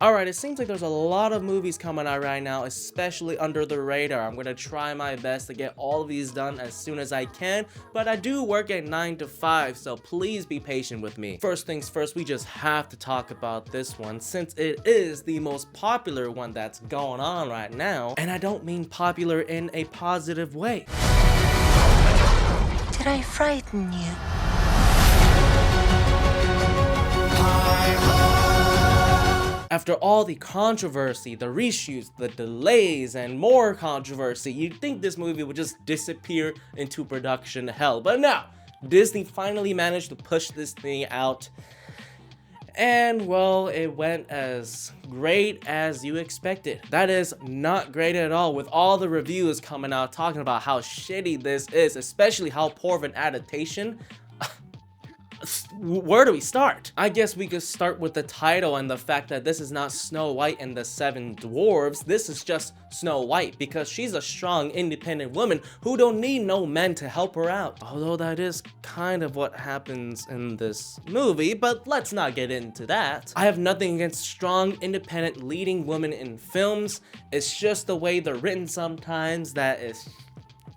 Alright, it seems like there's a lot of movies coming out right now, especially under the radar. I'm gonna try my best to get all of these done as soon as I can, but I do work at 9 to 5, so please be patient with me. First things first, we just have to talk about this one, since it is the most popular one that's going on right now, and I don't mean popular in a positive way. Did I frighten you? After all the controversy, the reshoots, the delays, and more controversy, you'd think this movie would just disappear into production hell. But no, Disney finally managed to push this thing out. And well, it went as great as you expected. That is not great at all, with all the reviews coming out talking about how shitty this is, especially how poor of an adaptation. Where do we start? I guess we could start with the title and the fact that this is not Snow White and the Seven Dwarves. This is just Snow White, because she's a strong, independent woman who don't need no men to help her out. Although that is kind of what happens in this movie, but let's not get into that. I have nothing against strong, independent leading women in films. It's just the way they're written sometimes that is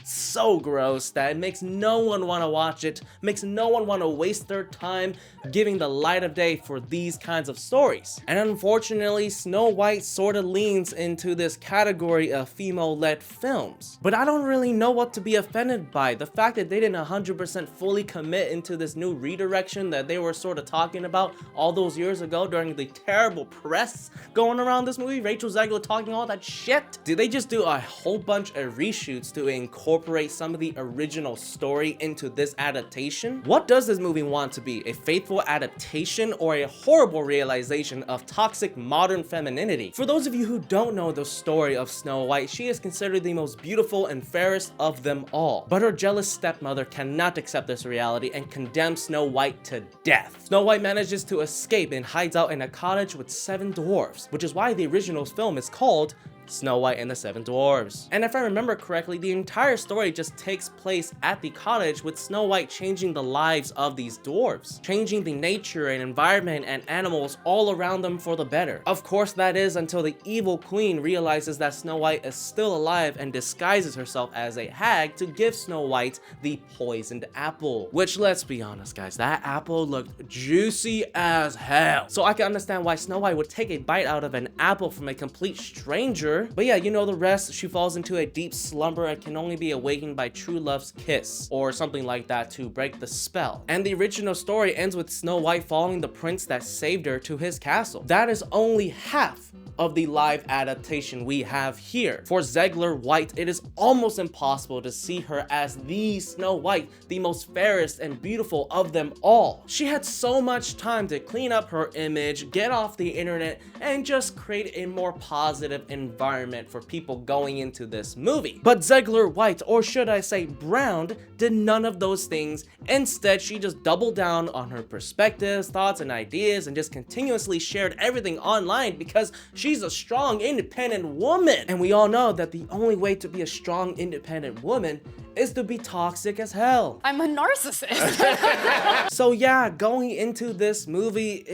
so gross that it makes no one want to watch it, makes no one want to waste their time giving the light of day for these kinds of stories. And unfortunately, Snow White sort of leans into this category of female-led films. But I don't really know what to be offended by. The fact that they didn't 100% fully commit into this new redirection that they were sort of talking about all those years ago during the terrible press going around this movie, Rachel Zegler talking all that shit. Did they just do a whole bunch of reshoots to incorporate some of the original story into this adaptation? What does this movie want to be? A faithful adaptation or a horrible realization of toxic modern femininity? For those of you who don't know the story of Snow White, she is considered the most beautiful and fairest of them all. But her jealous stepmother cannot accept this reality and condemns Snow White to death. Snow White manages to escape and hides out in a cottage with 7 dwarves, which is why the original film is called Snow White and the Seven Dwarves. And if I remember correctly, the entire story just takes place at the cottage, with Snow White changing the lives of these dwarves, changing the nature and environment and animals all around them for the better. Of course, that is until the evil queen realizes that Snow White is still alive and disguises herself as a hag to give Snow White the poisoned apple. Which, let's be honest guys, that apple looked juicy as hell. So I can understand why Snow White would take a bite out of an apple from a complete stranger. But yeah, you know the rest. She falls into a deep slumber and can only be awakened by true love's kiss, or something like that, to break the spell. And the original story ends with Snow White following the prince that saved her to his castle. That is only half of the live adaptation we have here. For Zegler White, it is almost impossible to see her as the Snow White, the most fairest and beautiful of them all. She had so much time to clean up her image, get off the internet, and just create a more positive environment for people going into this movie. But Zegler White, or should I say Brown, did none of those things. Instead, she just doubled down on her perspectives, thoughts, and ideas, and just continuously shared everything online because she's a strong, independent woman. And we all know that the only way to be a strong, independent woman is to be toxic as hell. I'm a narcissist. So yeah, going into this movie,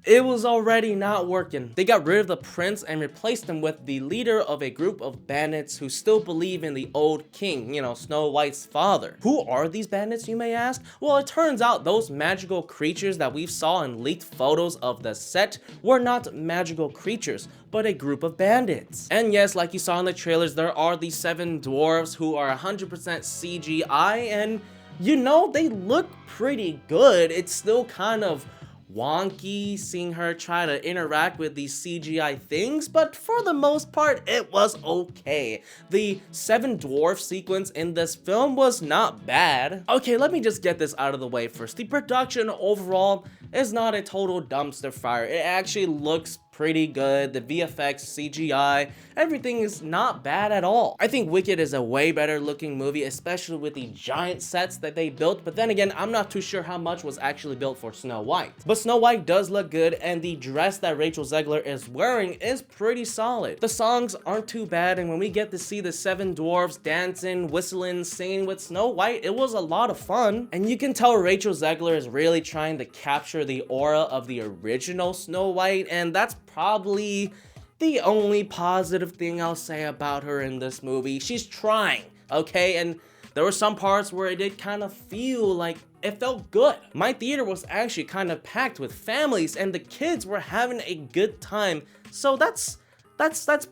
it was already not working. They got rid of the prince and replaced him with the leader of a group of bandits who still believe in the old king, you know, Snow White's father. Who are these bandits, you may ask? Well, it turns out those magical creatures that we saw in leaked photos of the set were not magical creatures, but a group of bandits. And yes, like you saw in the trailers, there are these 7 dwarves who are 100% CGI, and you know, they look pretty good. It's still kind of wonky seeing her try to interact with these CGI things, but for the most part, it was okay. The 7 dwarf sequence in this film was not bad. Okay, let me just get this out of the way first. The production overall is not a total dumpster fire. It actually looks pretty good. The VFX, CGI, everything is not bad at all. I think Wicked is a way better looking movie, especially with the giant sets that they built, but then again, I'm not too sure how much was actually built for Snow White. But Snow White does look good, and the dress that Rachel Zegler is wearing is pretty solid. The songs aren't too bad, and when we get to see the 7 dwarves dancing, whistling, singing with Snow White, it was a lot of fun. And you can tell Rachel Zegler is really trying to capture the aura of the original Snow White, and that's probably the only positive thing I'll say about her in this movie. She's trying, okay? And there were some parts where it did kind of feel like it felt good. My theater was actually kind of packed with families and the kids were having a good time. So that's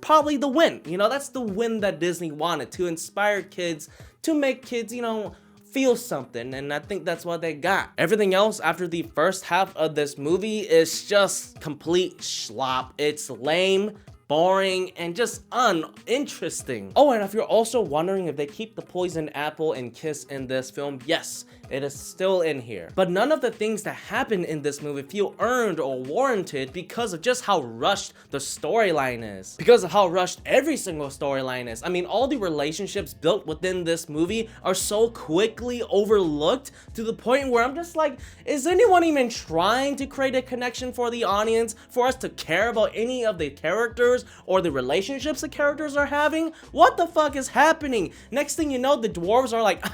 probably the win. You know, that's the win that Disney wanted, to inspire kids, to make kids, you know, feel something, and I think that's what they got. Everything else after the first half of this movie is just complete schlop. It's lame, boring, and just uninteresting. Oh, and if you're also wondering if they keep the poison apple and kiss in this film, yes, it is still in here. But none of the things that happen in this movie feel earned or warranted because of just how rushed the storyline is. Because of how rushed every single storyline is. I mean, all the relationships built within this movie are so quickly overlooked to the point where I'm just like, is anyone even trying to create a connection for the audience, for us to care about any of the characters or the relationships the characters are having? What the fuck is happening? Next thing you know, the dwarves are like,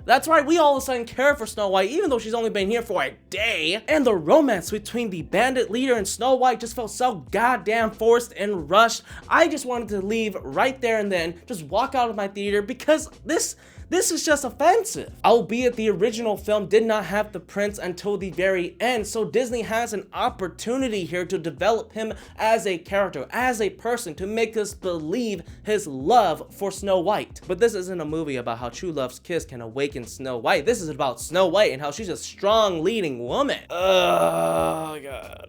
that's right, we all of a sudden care for Snow White even though she's only been here for a day. And the romance between the bandit leader and Snow White just felt so goddamn forced and rushed. I just wanted to leave right there and then, just walk out of my theater, because this is just offensive. Albeit the original film did not have the prince until the very end, so Disney has an opportunity here to develop him as a character, as a person, to make us believe his love for Snow White. But this isn't a movie about how true love's kiss can awaken Snow White. This is about Snow White and how she's a strong leading woman. Oh god.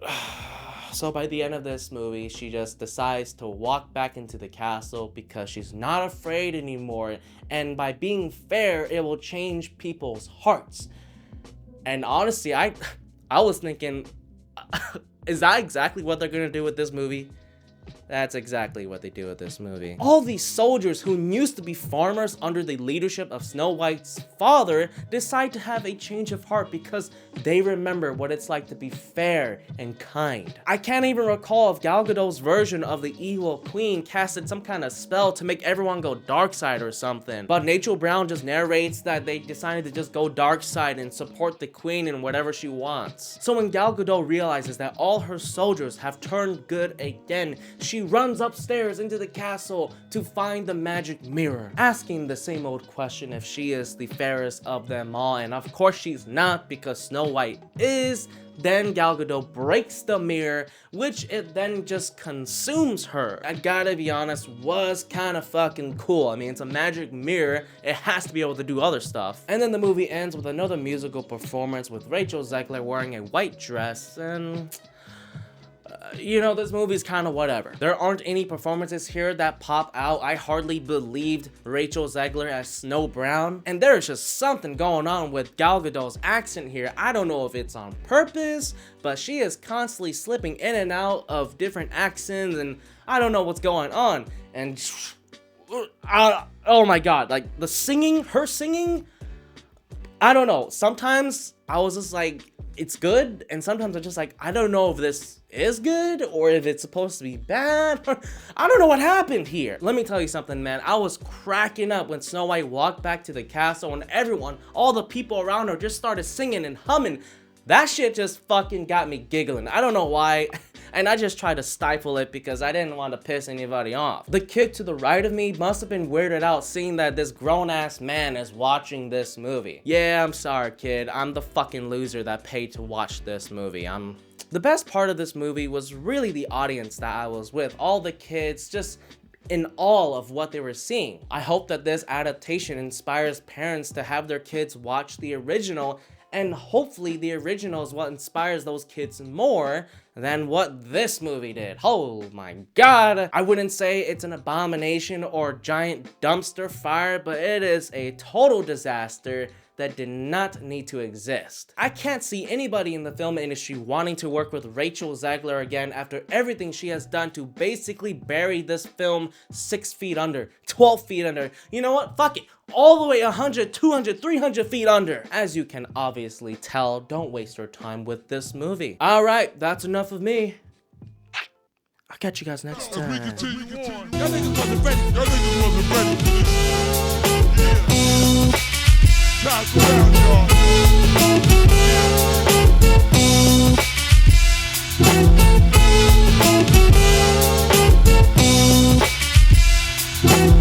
So by the end of this movie, she just decides to walk back into the castle because she's not afraid anymore. And by being fair, it will change people's hearts. And honestly, I was thinking, is that exactly what they're gonna do with this movie? That's exactly what they do with this movie. All these soldiers who used to be farmers under the leadership of Snow White's father decide to have a change of heart because they remember what it's like to be fair and kind. I can't even recall if Gal Gadot's version of the evil queen casted some kind of spell to make everyone go dark side or something. But Rachel Brown just narrates that they decided to just go dark side and support the queen in whatever she wants. So when Gal Gadot realizes that all her soldiers have turned good again, she runs upstairs into the castle to find the magic mirror, asking the same old question if she is the fairest of them all, and of course she's not because Snow White is. Then Gal Gadot breaks the mirror, which it then just consumes her. I gotta be honest, was kind of fucking cool. I mean, it's a magic mirror, it has to be able to do other stuff. And then the movie ends with another musical performance with Rachel Zegler wearing a white dress, and you know, this movie's kind of whatever. There aren't any performances here that pop out. I hardly believed Rachel Zegler as Snow Brown. And there's just something going on with Gal Gadot's accent here. I don't know if it's on purpose, but she is constantly slipping in and out of different accents, and I don't know what's going on. And oh my god, like the singing, her singing, I don't know. Sometimes I was just like, it's good, and sometimes I'm just like, I don't know if this is good or if it's supposed to be bad. I don't know what happened here. Let me tell you something, man. I was cracking up when Snow White walked back to the castle and everyone, all the people around her just started singing and humming. That shit just fucking got me giggling. I don't know why. And I just tried to stifle it because I didn't want to piss anybody off. The kid to the right of me must have been weirded out seeing that this grown-ass man is watching this movie. Yeah, I'm sorry, kid. I'm the fucking loser that paid to watch this movie. The best part of this movie was really the audience that I was with. All the kids just in awe of what they were seeing. I hope that this adaptation inspires parents to have their kids watch the original, and hopefully the original is what inspires those kids more than what this movie did. Oh my god. I wouldn't say it's an abomination or giant dumpster fire, but it is a total disaster that did not need to exist. I can't see anybody in the film industry wanting to work with Rachel Zegler again after everything she has done to basically bury this film 6 feet under, 12 feet under. You know what? Fuck it. All the way 100, 200, 300 feet under. As you can obviously tell, don't waste your time with this movie. All right, that's enough of me. I'll catch you guys next time. Y'all niggas wasn't ready. Y'all niggas wasn't ready. Yeah. Talk around, y'all. Bye.